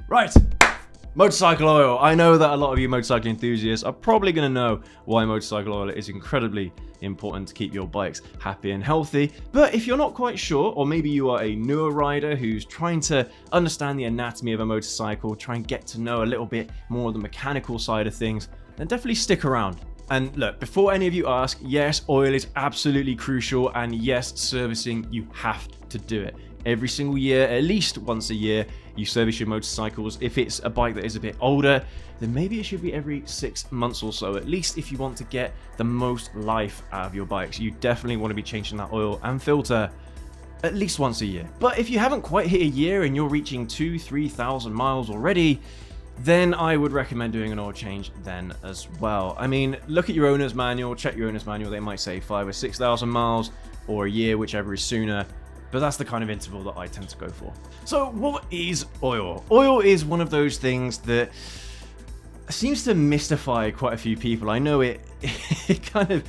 Right, motorcycle oil. I know that a lot of you motorcycle enthusiasts are probably going to know why motorcycle oil is incredibly important to keep your bikes happy and healthy. But if you're not quite sure, or maybe you are a newer rider who's trying to understand the anatomy of a motorcycle, try and get to know a little bit more of the mechanical side of things, then definitely stick around. And look, before any of you ask, yes, oil is absolutely crucial, and yes, servicing, you have to do it. Every single year, at least once a year, you service your motorcycles. If it's a bike that is a bit older, then maybe it should be every 6 months or so, at least if you want to get the most life out of your bikes. You definitely want to be changing that oil and filter at least once a year. But if you haven't quite hit a year and you're reaching 2,000-3,000 miles already, then I would recommend doing an oil change then as well. I mean, look at your owner's manual, check your owner's manual. They might say 5,000 or 6,000 miles or a year, whichever is sooner. But that's the kind of interval that I tend to go for. So what is oil? Oil is one of those things that seems to mystify quite a few people. I know it kind of...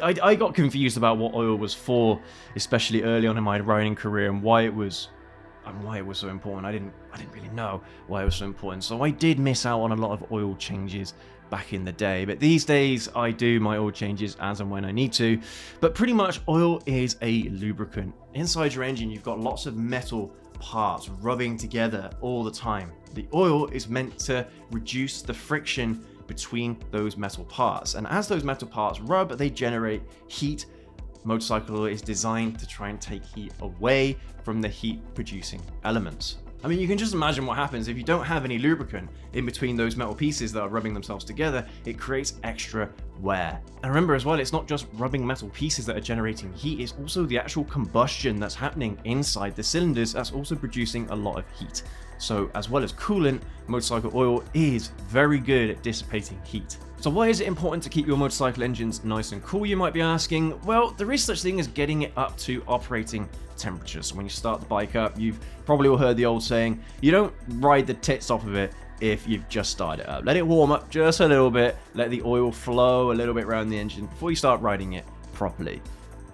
I got confused about what oil was for, especially early on in my riding career, and why it was so important. I didn't really know why it was so important. So I did miss out on a lot of oil changes back in the day, but these days I do my oil changes as and when I need to. But pretty much oil is a lubricant. Inside your engine you've got lots of metal parts rubbing together all the time. The oil is meant to reduce the friction between those metal parts, and as those metal parts rub, they generate heat. Motorcycle oil is designed to try and take heat away from the heat producing elements. I mean, you can just imagine what happens if you don't have any lubricant in between those metal pieces that are rubbing themselves together. It creates extra wear. And remember as well, it's not just rubbing metal pieces that are generating heat, it's also the actual combustion that's happening inside the cylinders that's also producing a lot of heat. So as well as coolant, motorcycle oil is very good at dissipating heat. So why is it important to keep your motorcycle engines nice and cool, you might be asking? Well, there is such thing as getting it up to operating temperature. So when you start the bike up, you've probably all heard the old saying, you don't ride the tits off of it if you've just started it up. Let it warm up just a little bit, let the oil flow a little bit around the engine before you start riding it properly.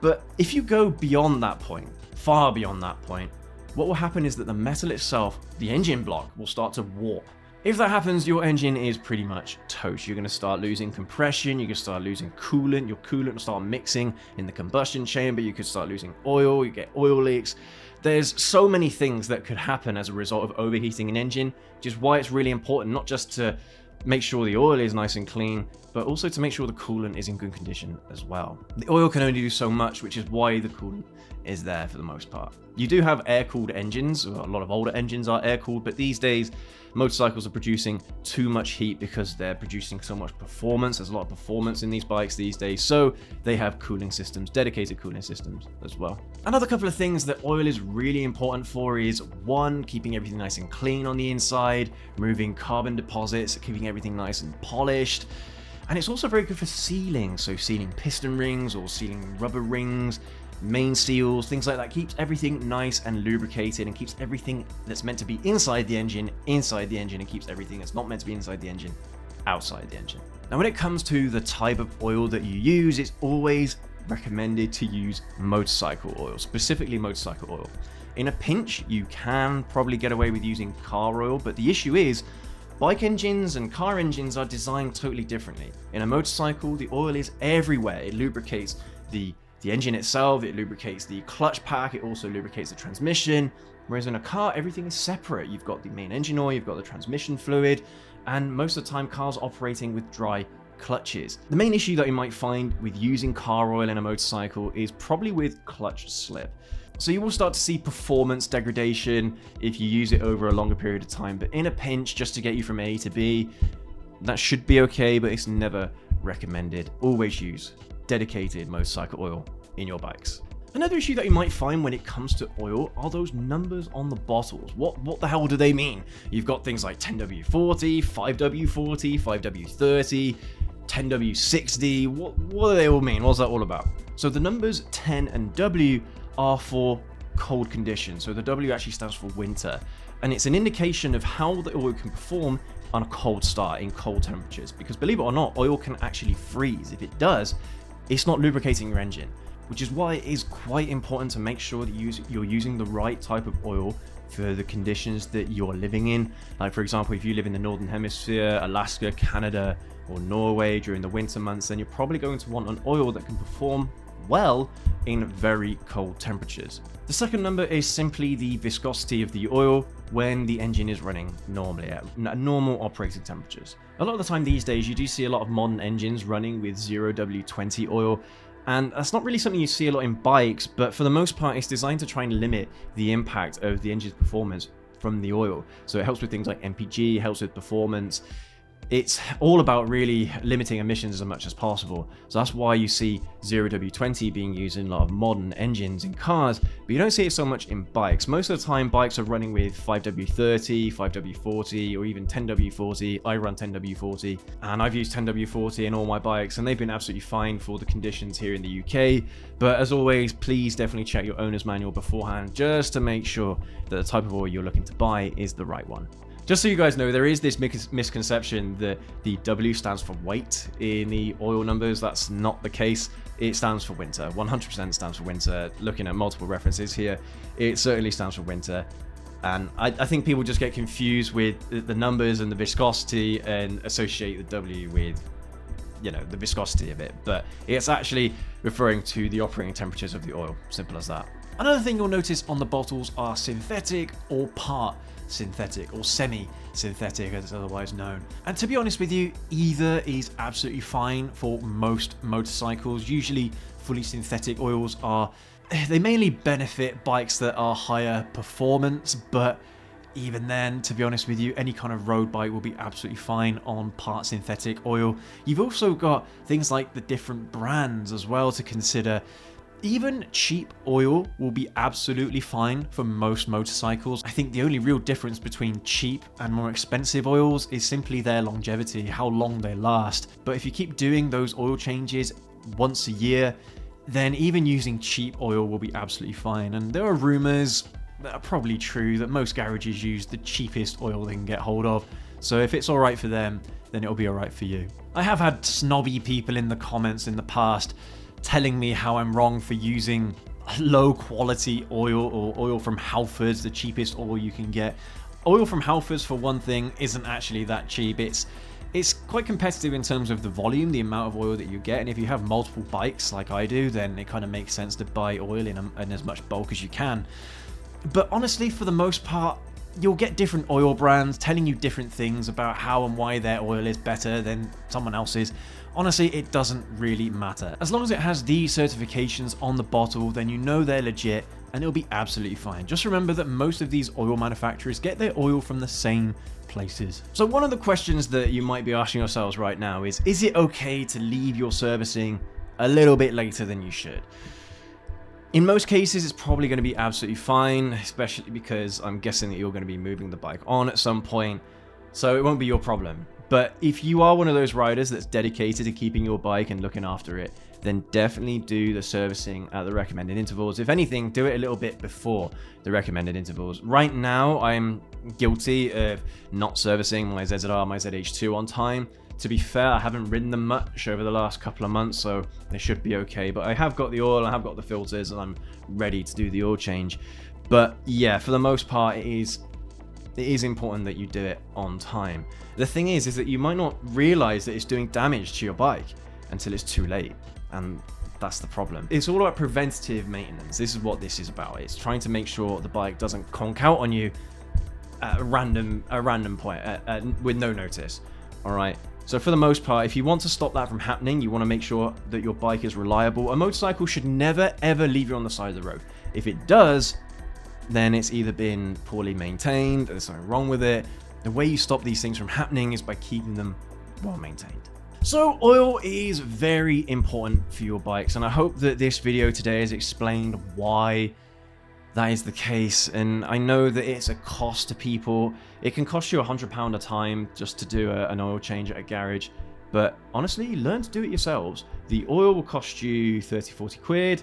But if you go beyond that point, far beyond that point, what will happen is that the metal itself, the engine block, will start to warp. If that happens, your engine is pretty much toast. You're going to start losing compression, you're going to start losing coolant, your coolant will start mixing in the combustion chamber, you could start losing oil, you get oil leaks. There's so many things that could happen as a result of overheating an engine, which is why it's really important not just to make sure the oil is nice and clean, but also to make sure the coolant is in good condition as well. The oil can only do so much, which is why the coolant is there for the most part. You do have air-cooled engines, a lot of older engines are air-cooled, but these days motorcycles are producing too much heat because they're producing so much performance. There's a lot of performance in these bikes these days, so they have cooling systems, dedicated cooling systems as well. Another couple of things that oil is really important for is, one, keeping everything nice and clean on the inside, removing carbon deposits, keeping everything nice and polished. And it's also very good for sealing, so sealing piston rings or sealing rubber rings, main seals, things like that. Keeps everything nice and lubricated and keeps everything that's meant to be inside the engine, and keeps everything that's not meant to be inside the engine, outside the engine. Now when it comes to the type of oil that you use, it's always recommended to use motorcycle oil, specifically motorcycle oil. In a pinch, you can probably get away with using car oil, but the issue is bike engines and car engines are designed totally differently. In a motorcycle, the oil is everywhere. It lubricates the engine itself, it lubricates the clutch pack, it also lubricates the transmission. Whereas in a car, everything is separate. You've got the main engine oil, you've got the transmission fluid, and most of the time cars operating with dry clutches. The main issue that you might find with using car oil in a motorcycle is probably with clutch slip. So you will start to see performance degradation if you use it over a longer period of time, but in a pinch, just to get you from A to B, that should be okay, but it's never recommended. Always use dedicated motorcycle oil in your bikes. Another issue that you might find when it comes to oil are those numbers on the bottles. What the hell do they mean? You've got things like 10W40, 5W40, 5W30, 10W60. What do they all mean? What's that all about? So the numbers 10 and W are for cold conditions. So the W actually stands for winter, and it's an indication of how the oil can perform on a cold start in cold temperatures, because believe it or not, oil can actually freeze. If it does, it's not lubricating your engine, which is why it is quite important to make sure that you're using the right type of oil for the conditions that you're living in. Like for example, if you live in the Northern Hemisphere, Alaska, Canada, or Norway during the winter months, then you're probably going to want an oil that can perform well in very cold temperatures. The second number is simply the viscosity of the oil when the engine is running normally at normal operating temperatures. A lot of the time these days you do see a lot of modern engines running with 0W20 oil, and that's not really something you see a lot in bikes, but for the most part it's designed to try and limit the impact of the engine's performance from the oil. So it helps with things like MPG, helps with performance. It's all about really limiting emissions as much as possible. So that's why you see 0W20 being used in a lot of modern engines in cars, but you don't see it so much in bikes. Most of the time bikes are running with 5W30, 5W40, or even 10W40. I run 10W40 and I've used 10W40 in all my bikes and they've been absolutely fine for the conditions here in the UK. But as always, please definitely check your owner's manual beforehand just to make sure that the type of oil you're looking to buy is the right one. Just so you guys know, there is this misconception that the W stands for weight in the oil numbers. That's not the case. It stands for winter. 100% stands for winter. Looking at multiple references here, it certainly stands for winter. And I think people just get confused with the numbers and the viscosity and associate the W with, you know, the viscosity of it. But it's actually referring to the operating temperatures of the oil. Simple as that. Another thing you'll notice on the bottles are synthetic or part synthetic or semi-synthetic as it's otherwise known. And to be honest with you, either is absolutely fine for most motorcycles. Usually fully synthetic oils they mainly benefit bikes that are higher performance, but even then, to be honest with you, any kind of road bike will be absolutely fine on part synthetic oil. You've also got things like the different brands as well to consider. Even cheap oil will be absolutely fine for most motorcycles. I think the only real difference between cheap and more expensive oils is simply their longevity, how long they last. But if you keep doing those oil changes once a year, then even using cheap oil will be absolutely fine. And there are rumors that are probably true that most garages use the cheapest oil they can get hold of. So if it's alright for them, then it'll be alright for you. I have had snobby people in the comments in the past telling me how I'm wrong for using low quality oil or oil from Halfords, the cheapest oil you can get. Oil from Halfords, for one thing, isn't actually that cheap. It's quite competitive in terms of the volume, the amount of oil that you get, and if you have multiple bikes like I do, then it kind of makes sense to buy oil in as much bulk as you can. But honestly, for the most part, you'll get different oil brands telling you different things about how and why their oil is better than someone else's. Honestly, it doesn't really matter. As long as it has these certifications on the bottle, then you know they're legit and it'll be absolutely fine. Just remember that most of these oil manufacturers get their oil from the same places. So one of the questions that you might be asking yourselves right now is it okay to leave your servicing a little bit later than you should? In most cases, it's probably going to be absolutely fine, especially because I'm guessing that you're going to be moving the bike on at some point, so it won't be your problem. But if you are one of those riders that's dedicated to keeping your bike and looking after it, then definitely do the servicing at the recommended intervals. If anything, do it a little bit before the recommended intervals. Right now, I'm guilty of not servicing my ZZR, my ZH2 on time. To be fair, I haven't ridden them much over the last couple of months, so they should be okay. But I have got the oil, I have got the filters, and I'm ready to do the oil change. But yeah, for the most part, it is important that you do it on time. The thing is that you might not realize that it's doing damage to your bike until it's too late, and that's the problem. It's all about preventative maintenance. This is what this is about. It's trying to make sure the bike doesn't conk out on you at a random point with no notice. All right. So for the most part, if you want to stop that from happening, you want to make sure that your bike is reliable. A motorcycle should never ever leave you on the side of the road. If it does, then it's either been poorly maintained, there's something wrong with it. The way you stop these things from happening is by keeping them well maintained. So oil is very important for your bikes, and I hope that this video today has explained why that is the case. And I know that it's a cost to people. It can cost you £100 a time just to do an oil change at a garage, but honestly, learn to do it yourselves. The oil will cost you 30-40 quid,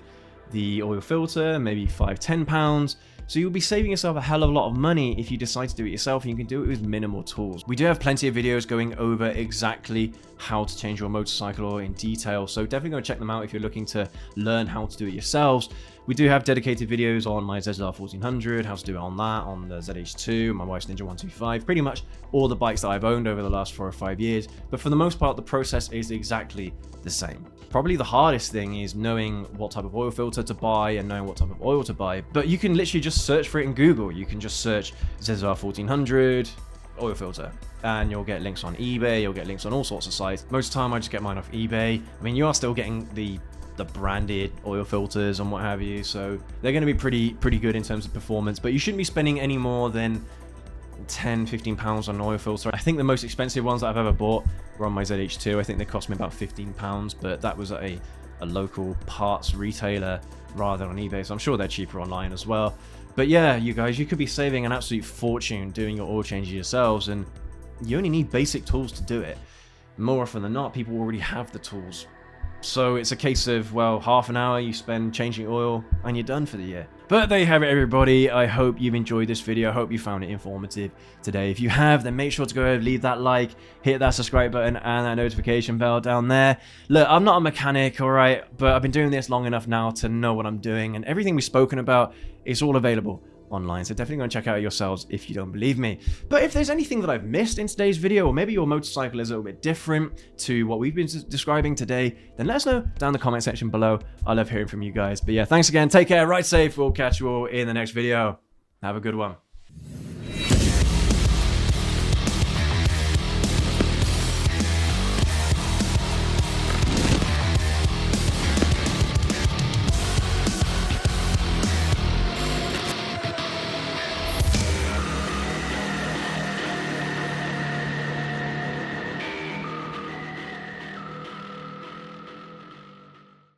the oil filter maybe £5-10. So you'll be saving yourself a hell of a lot of money if you decide to do it yourself, and you can do it with minimal tools. We do have plenty of videos going over exactly how to change your motorcycle oil in detail, so definitely go check them out if you're looking to learn how to do it yourselves. We do have dedicated videos on my ZR 1400, how to do it on that, on the ZH2, my wife's Ninja 125, pretty much all the bikes that I've owned over the last 4 or 5 years. But for the most part, the process is exactly the same. Probably the hardest thing is knowing what type of oil filter to buy and knowing what type of oil to buy. But you can literally just search for it in Google. You can just search ZR 1400 oil filter and you'll get links on eBay, you'll get links on all sorts of sites. Most of the time I just get mine off eBay. I mean, you are still getting the branded oil filters and what have you, so they're going to be pretty good in terms of performance, but you shouldn't be spending any more than 10-15 pounds on an oil filter. I think the most expensive ones that I've ever bought were on my ZH2. I think they cost me about 15 pounds, but that was at a local parts retailer rather than on eBay, so I'm sure they're cheaper online as well. But yeah, you guys, you could be saving an absolute fortune doing your oil changes yourselves, and you only need basic tools to do it. More often than not, people already have the tools. So it's a case of, well, half an hour you spend changing oil and you're done for the year. But there you have it, everybody. I hope you've enjoyed this video. I hope you found it informative today. If you have, then make sure to go ahead, leave that like, hit that subscribe button and that notification bell down there. Look, I'm not a mechanic, all right, but I've been doing this long enough now to know what I'm doing, and everything we've spoken about is all available online, so definitely go and check out yourselves if you don't believe me. But if there's anything that I've missed in today's video, or maybe your motorcycle is a little bit different to what we've been describing today, then let us know down in the comment section below. I love hearing from you guys. But yeah, thanks again, take care, ride safe, we'll catch you all in the next video. Have a good one.